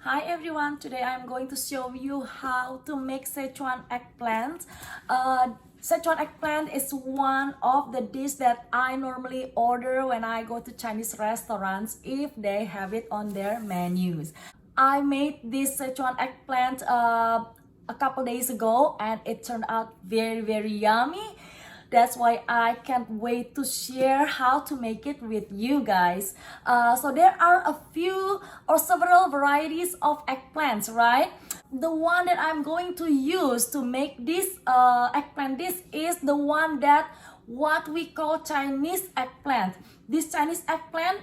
Hi everyone, today I'm going to show you how to make Sichuan eggplant. Sichuan eggplant is one of the dishes that I normally order when I go to Chinese restaurants if they have it on their menus. I made this Sichuan eggplant a couple days ago and it turned out very yummy. That's why I can't wait to share how to make it with you guys. So there are a few or several varieties of eggplants, right? The one that I'm going to use to make this eggplant dish is the one that what we call Chinese eggplant. This Chinese eggplant,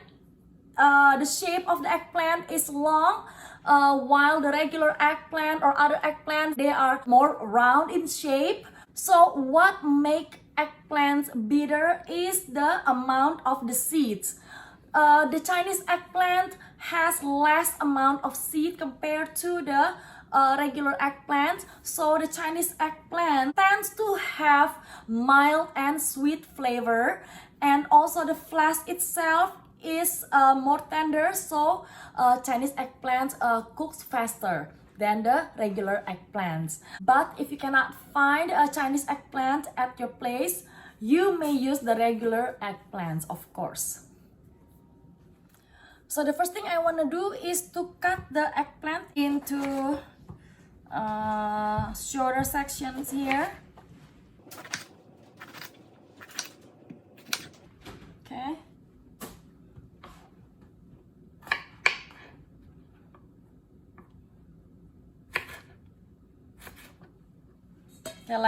the shape of the eggplant is long, while the regular eggplant or other eggplants, they are more round in shape. So what make eggplants bitter is the amount of the seeds. The Chinese eggplant has less amount of seed compared to the regular eggplant. So the Chinese eggplant tends to have mild and sweet flavor, and also the flesh itself is more tender. So Chinese eggplant cooks faster than the regular eggplants. But if you cannot find a Chinese eggplant at your place, you may use the regular eggplants, of course. So the first thing I want to do is to cut the eggplant into shorter sections here. Okay. Okay,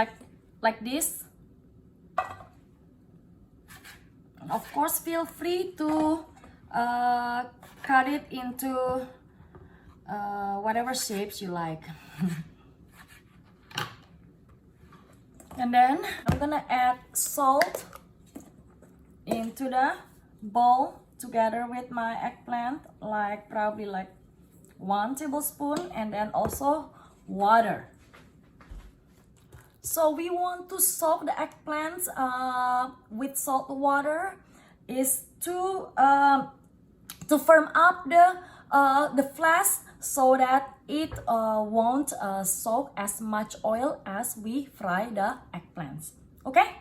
like this. Of course, feel free to cut it into whatever shapes you like. And then I'm gonna add salt into the bowl together with my eggplant, probably like 1 tablespoon, and then also water. So we want to soak the eggplants with salt water is to firm up the flesh so that it won't soak as much oil as we fry the eggplants. Okay?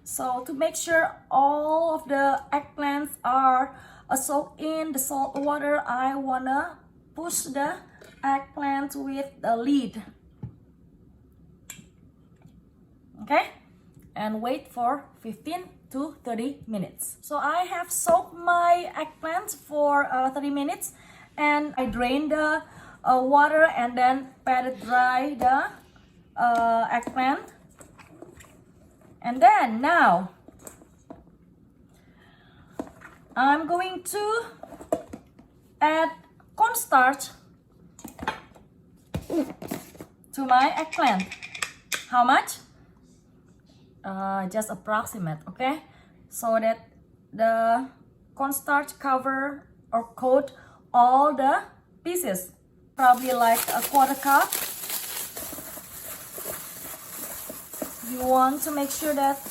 So to make sure all of the eggplants are soaked in the salt water, I wanna push the eggplant with the lid. Okay, and wait for 15 to 30 minutes. So I have soaked my eggplant for 30 minutes, and I drained the water and then pat dry the eggplant. And then now I'm going to add cornstarch to my eggplant. How much? Just approximate, okay, so that the cornstarch cover or coat all the pieces, probably like a 1/4 cup. You want to make sure that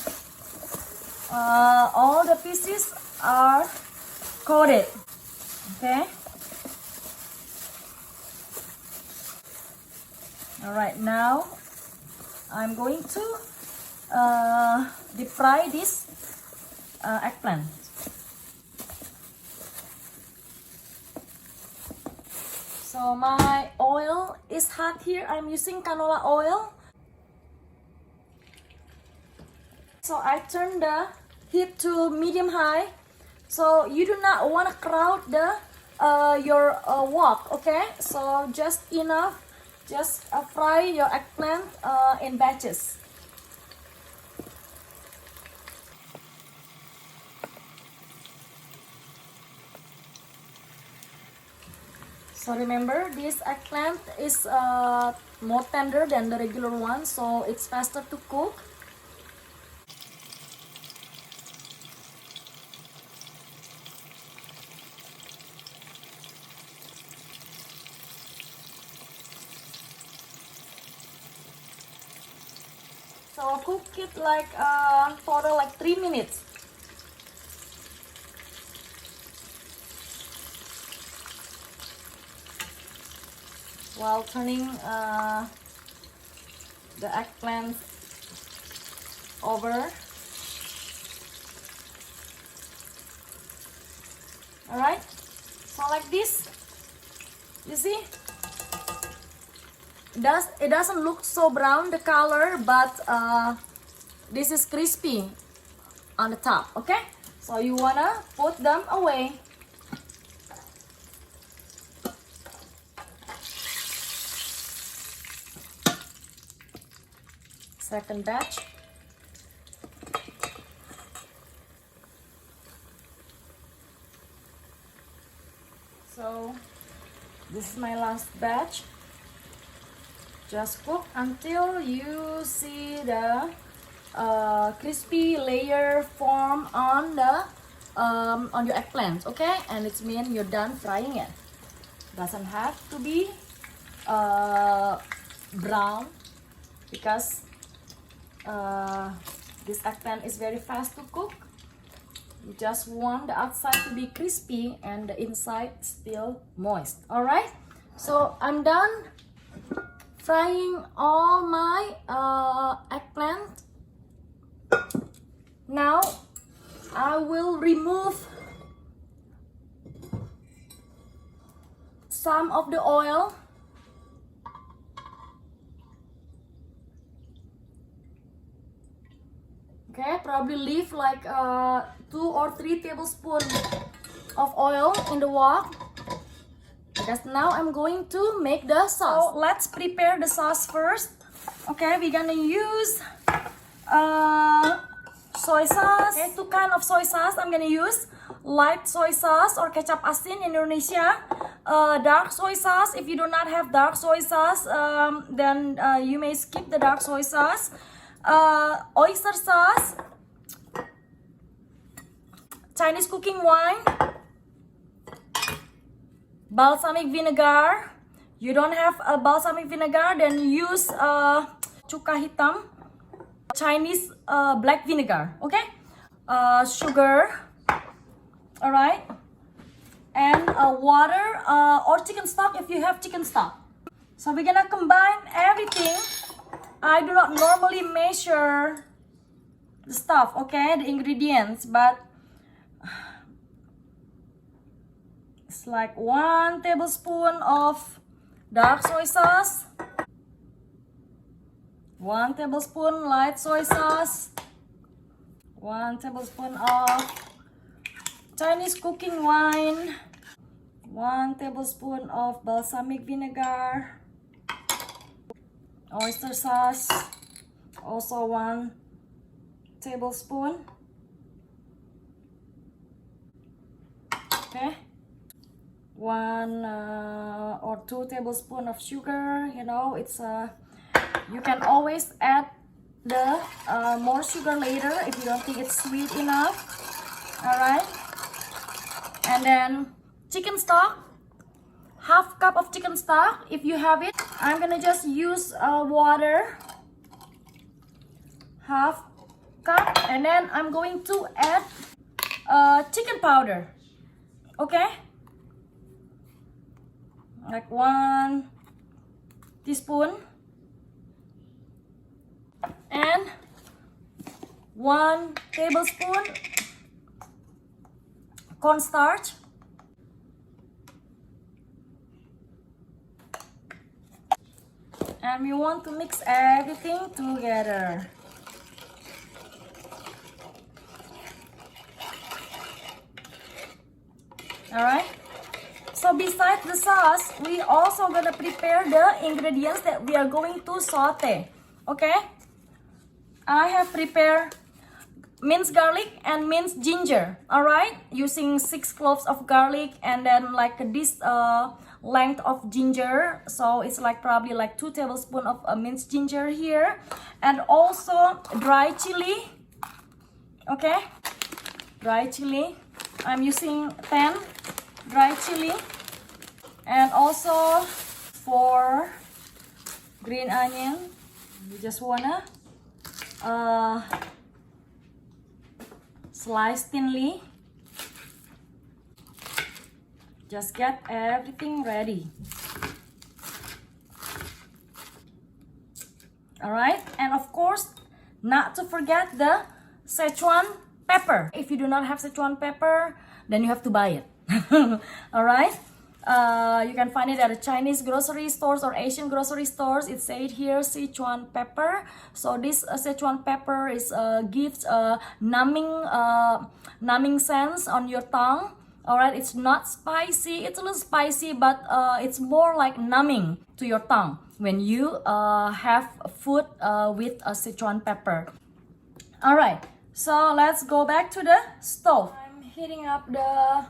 all the pieces are coated. Okay, all right, now I'm going to deep fry this eggplant. So my oil is hot here. I'm using canola oil. So I turn the heat to medium high. So you do not want to crowd the your wok, okay? So just enough. Just fry your eggplant in batches. So remember, this eggplant is more tender than the regular one, so it's faster to cook. So I'll cook it like for like 3 minutes. while turning the eggplant over. Alright, so like this, you see, it doesn't look so brown the color, but this is crispy on the top. Okay, so you wanna put them away. Second batch. So this is my last batch. Just cook until you see the crispy layer form on your eggplant. Okay, and it means you're done frying it. Doesn't have to be brown, because this eggplant is very fast to cook. You just want the outside to be crispy and the inside still moist. Alright, so I'm done frying all my eggplant. Now I will remove some of the oil. Okay, probably leave like 2 or 3 tablespoons of oil in the wok, because now I'm going to make the sauce. So let's prepare the sauce first. Okay, we're gonna use soy sauce. Okay, 2 kinds of soy sauce I'm gonna use: light soy sauce or kecap asin in Indonesia, dark soy sauce. If you do not have dark soy sauce, then you may skip the dark soy sauce. Oyster sauce, Chinese cooking wine, balsamic vinegar. You don't have a balsamic vinegar, then use cuka hitam, Chinese black vinegar. Okay, sugar, all right, and water or chicken stock if you have chicken stock. So we're gonna combine everything. I do not normally measure the stuff, okay, the ingredients, but it's like 1 tablespoon of dark soy sauce, 1 tablespoon light soy sauce, 1 tablespoon of Chinese cooking wine, 1 tablespoon of balsamic vinegar, oyster sauce, also 1 tablespoon. Okay, 1 or 2 tablespoons of sugar. You know, it's you can always add the more sugar later if you don't think it's sweet enough. All right, and then chicken stock, half cup of chicken stock if you have it. I'm gonna just use water, half cup, and then I'm going to add chicken powder. Okay, like 1 teaspoon, and 1 tablespoon cornstarch. And we want to mix everything together. Alright, so besides the sauce, we also gonna prepare the ingredients that we are going to saute. Okay, I have prepared minced garlic and minced ginger. Alright, using 6 cloves of garlic and then like this length of ginger, so it's like probably like 2 tablespoons of minced ginger here, and also dry chili. Okay, dry chili, I'm using 10 dry chili, and also 4 green onion. You just wanna slice thinly. Just get everything ready. All right, and of course, not to forget the Sichuan pepper. If you do not have Sichuan pepper, then you have to buy it. All right. You can find it at the Chinese grocery stores or Asian grocery stores. It said here Sichuan pepper. So this Sichuan pepper is gives a numbing sense on your tongue. All right, it's not spicy. It's a little spicy, but it's more like numbing to your tongue when you have food with a Sichuan pepper. All right, so let's go back to the stove. I'm heating up the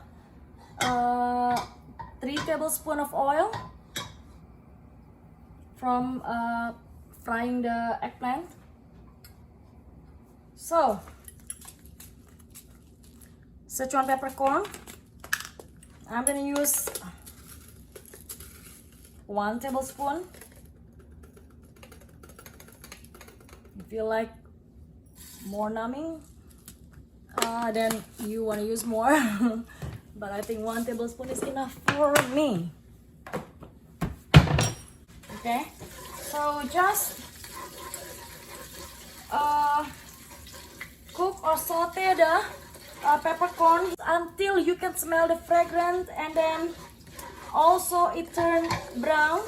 3 tablespoons of oil from frying the eggplant. So, Sichuan peppercorn, I'm gonna use 1 tablespoon. If you like more numbing, then you want to use more. But I think 1 tablespoon is enough for me. Okay, so just cook or saute the peppercorn until you can smell the fragrance, and then also it turned brown.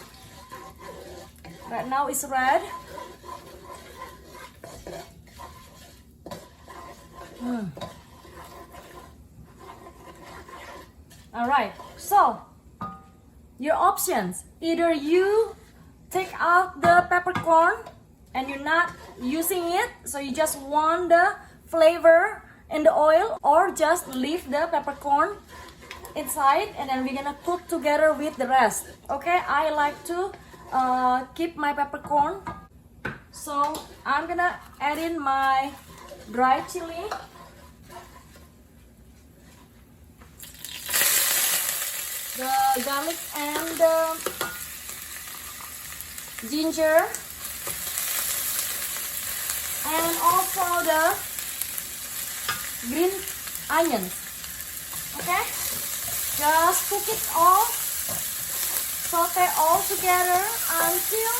Right now it's red. Alright, so your options: either you take out the peppercorn and you're not using it, so you just want the flavor in the oil, or just leave the peppercorn inside and then we're gonna cook together with the rest. Okay, I like to keep my peppercorn, so I'm gonna add in my dry chili, the garlic and the ginger, and also the green onions. Okay, just cook it all, saute all together until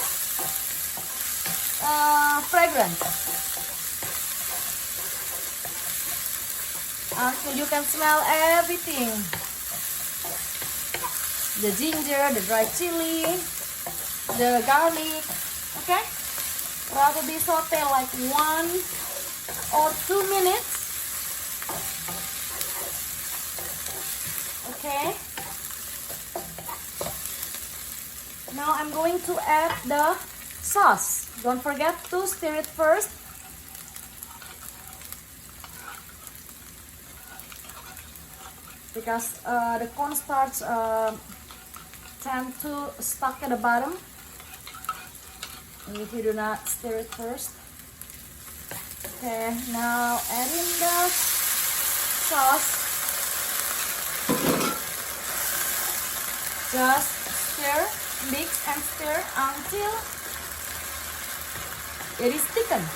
fragrant, until you can smell everything: the ginger, the dry chili, the garlic. Okay, probably saute like 1 or 2 minutes. Okay, now I'm going to add the sauce. Don't forget to stir it first. Because the cornstarch tend to stuck at the bottom if you do not stir it first. Okay, now add in the sauce. Just stir, mix and stir until it is thickened.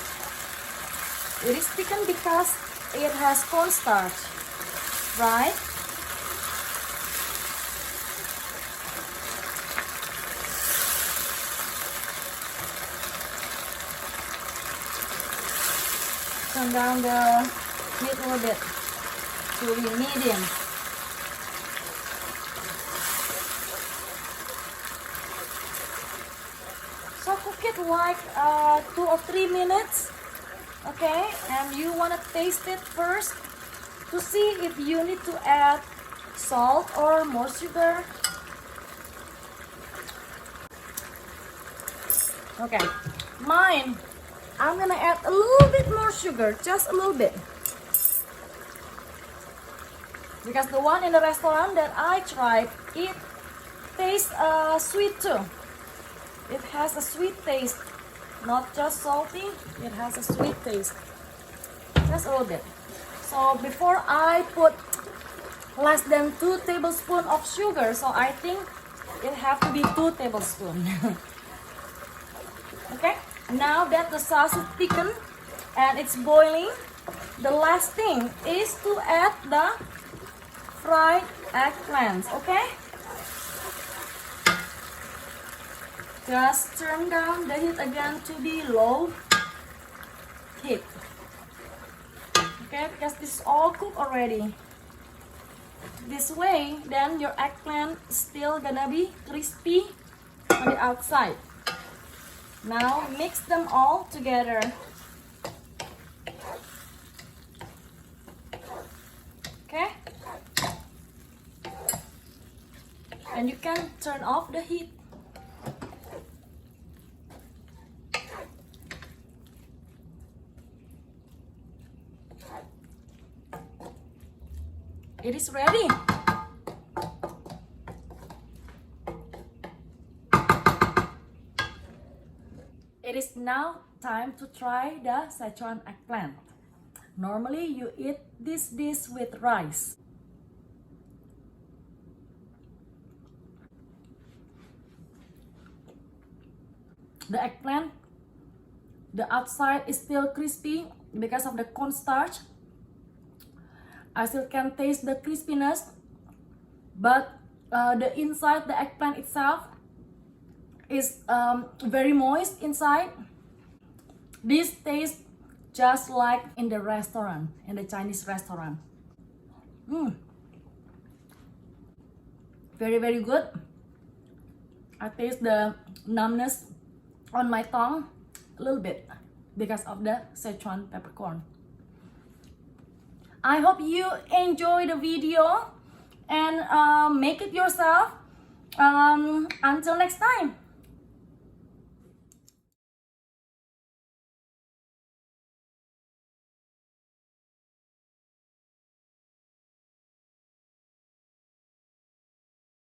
It is thickened because it has cornstarch, right? Turn down the heat a little bit to be medium. So cook it like 2 or 3 minutes. Okay, and you want to taste it first to see if you need to add salt or more sugar. Okay, mine, I'm gonna add a little bit more sugar, just a little bit, because the one in the restaurant that I tried, it tastes sweet too. It has a sweet taste, not just salty. It has a sweet taste, just a little bit. So before I put less than 2 tablespoons of sugar, so I think it have to be 2 tablespoons. Okay, now that the sauce is thickened and it's boiling, the last thing is to add the fried eggplants. Okay, Just turn down the heat again to be low heat. Okay, because this is all cooked already. This way, then your eggplant is still gonna be crispy on the outside. Now mix them all together. Okay? And you can turn off the heat. It is ready. It is now time to try the Sichuan eggplant. Normally you eat this dish with rice. The eggplant, the outside is still crispy because of the cornstarch. I still can taste the crispiness, but the inside, the eggplant itself is very moist inside. This tastes just like in the restaurant, in the Chinese restaurant. Very, very good. I taste the numbness on my tongue a little bit because of the Sichuan peppercorn. I hope you enjoy the video and make it yourself. Until next time.